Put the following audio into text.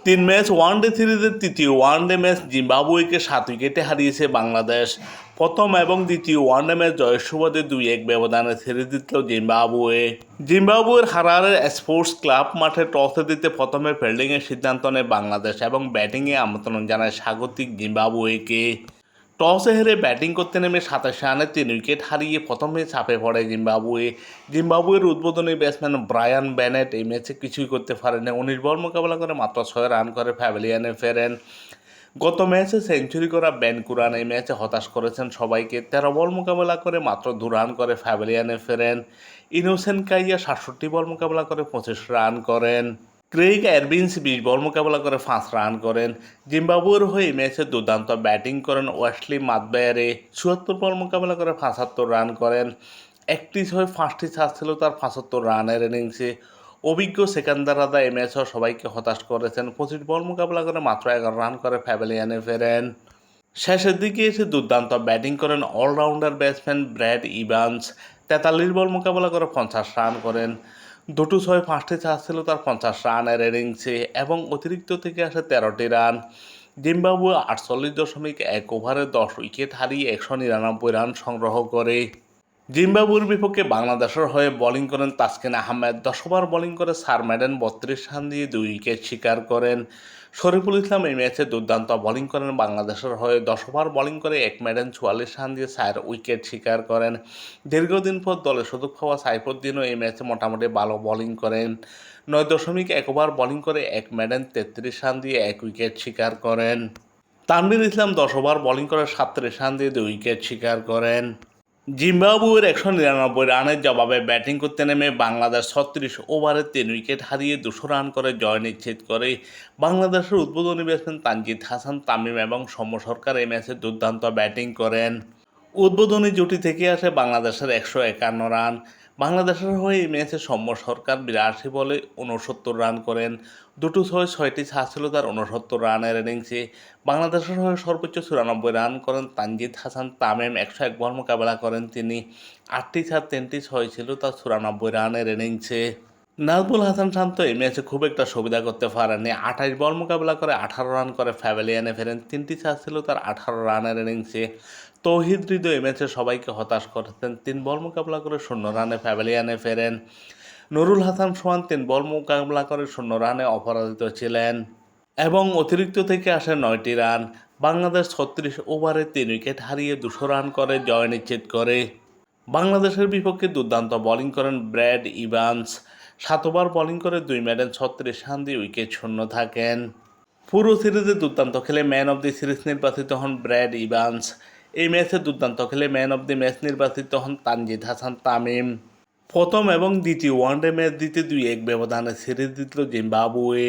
3 match one day সিরিজের তৃতীয় one day match জিম্বাবুয়েকে 7 উইকেটে হারিয়েছে বাংলাদেশ। প্রথম এবং দ্বিতীয় ওয়ানডে ম্যাচ জয়ের সুবাদে 2-1 ব্যবধানে সিরিজ জিতল জিম্বাবুয়ে। জিম্বাবুয়ের হারারে স্পোর্টস ক্লাব মাঠে টসে দিতে প্রথমে ফিল্ডিংয়ের সিদ্ধান্ত নেয় বাংলাদেশ এবং ব্যাটিংয়ে আমন্ত্রণ জানায় স্বাগতিক জিম্বাবুয়েকে। টসে হেরে ব্যাটিং করতে নেমে 27 রানে 3 উইকেট হারিয়ে প্রথমে চাপে পড়ে জিম্বাবুয়ে। জিম্বাবুয়ের উদ্বোধনী ব্যাটসম্যান ব্রায়ান বেনেট এই ম্যাচে কিছুই করতে পারেন। 19 বল মোকাবেলা করে মাত্র 6 রান করে প্যাভিলিয়নে ফেরেন। গত ম্যাচে সেঞ্চুরি করা বেন কুরান এই ম্যাচে হতাশ করেছেন সবাইকে। 13 বল মোকাবেলা করে মাত্র 2 রান করে প্যাভিলিয়নে ফেরেন। ইনোসেন্ট কাইয়া 67 বল মোকাবেলা করে 25 রান করেন। ক্রেইগ এরভিন্স 20 বল মোকাবেলা করে 5 রান করেন। জিম্বাবুয়ের হয়ে এই ম্যাচে দুর্দান্ত ব্যাটিং করেন ওয়েসলি মাদবেয়ারে। 74 বল মোকাবেলা করে 75 রান করেন। একটি হয়ে 5টি চার ছিল তার 75 রানের ইনিংসে। অভিজ্ঞ সেকান্দার রাধা এই ম্যাচেও সবাইকে হতাশ করেছেন। 25 বল মোকাবেলা করে মাত্র 11 রান করে প্যাভিলিয়নে ফেরেন। শেষের দিকে এসে দুর্দান্ত ব্যাটিং করেন অলরাউন্ডার ব্যাটসম্যান ব্র্যাড ইভান্স। 43 বল মোকাবেলা করে 50 রান করেন। 2-6 5টি চার ছিল তার 50 রানের ইনিংসে এবং অতিরিক্ত থেকে আসে 13টি রান। জিম্বাবুয়ে 48.1 ওভারে 10 উইকেট হারিয়ে 199 রান সংগ্রহ করে। জিম্বাবুয়ের বিপক্ষে বাংলাদেশের হয়ে বোলিং করেন তাসকিন আহমেদ। 10 ওভার বোলিং করে সার ম্যাডেন 32 রান দিয়ে 2 উইকেট শিকার করেন। শরীফুল ইসলাম এই ম্যাচে দুর্দান্ত বোলিং করেন বাংলাদেশের হয়ে। 10 ওভার বোলিং করে 1 ম্যাডেন 44 রান দিয়ে 4 উইকেট শিকার করেন। দীর্ঘদিন পর দলে সুযোগ পাওয়া সাইফুদ্দিনও এই ম্যাচে মোটামুটি ভালো বোলিং করেন। 9.1 ওভার বোলিং করে 1 ম্যাডেন 33 রান দিয়ে 1 উইকেট শিকার করেন। তানভীর ইসলাম 10 ওভার বোলিং করে 37 রান দিয়ে 2 উইকেট শিকার করেন। জিম্বাবুয়ের 199 রানের জবাবে ব্যাটিং করতে নেমে বাংলাদেশ 36 ওভারে 3 উইকেট হারিয়ে 200 রান করে জয় নিশ্চিত করে। বাংলাদেশের উদ্বোধনী ব্যাটসম্যান তানজিদ হাসান তামিম এবং সৌম্য সরকার এই ম্যাচে দুর্দান্ত ব্যাটিং করেন। উদ্বোধনী জুটি থেকে আসে বাংলাদেশের 151 রান। বাংলাদেশের হয়ে এই ম্যাচে সৌম্য সরকার 82 বলে 69 রান করেন। 6টি ছাড় ছিল তার 69 রানের ইনিংসে। বাংলাদেশের হয়ে সর্বোচ্চ 94 রান করেন তানজিদ হাসান তামিম। 101 বল মোকাবেলা করেন তিনি। 8টি ছাড় 3টি 6 ছিল তার 94 রানের ইনিংসে। নাজমুল হাসান শান্ত এই ম্যাচে খুব একটা সুবিধা করতে পারেননি। 28 বল মোকাবেলা করে 18 রান করে প্যাভিলিয়নে ফেরেন। 3টি চার ছিল তার 18 রানের ইনিংসে। তৌহিদ হৃদয় এই ম্যাচে সবাইকে হতাশ করেছেন। 3 বল মোকাবেলা করে 0 রানে প্যাভিলিয়নে ফেরেন। নুরুল হাসান সোহান 3 বল মোকাবেলা করে 0 রানে অপরাজিত ছিলেন এবং অতিরিক্ত থেকে আসে 9টি রান। বাংলাদেশ 36 ওভারে 3 উইকেট হারিয়ে 200 রান করে জয় নিশ্চিত করে। বাংলাদেশের বিপক্ষে দুর্দান্ত বোলিং করেন ব্র্যাড ইভান্স। 7 ওভার বোলিং করে 2 ম্যাডেন 36 রান দিয়ে উইকেট শূন্য থাকেন। পুরো সিরিজে দুর্দান্ত খেলে ম্যান অব দি সিরিজ নির্বাচিত হন ব্র্যাড ইভান্স। এই ম্যাচে দুর্দান্ত খেলে ম্যান অব দি ম্যাচ নির্বাচিত হন তানজিদ হাসান তামিম। প্রথম এবং দ্বিতীয় ওয়ানডে ম্যাচ জিতে 2-1 ব্যবধানে সিরিজ জিতল জিম্বাবুয়ে।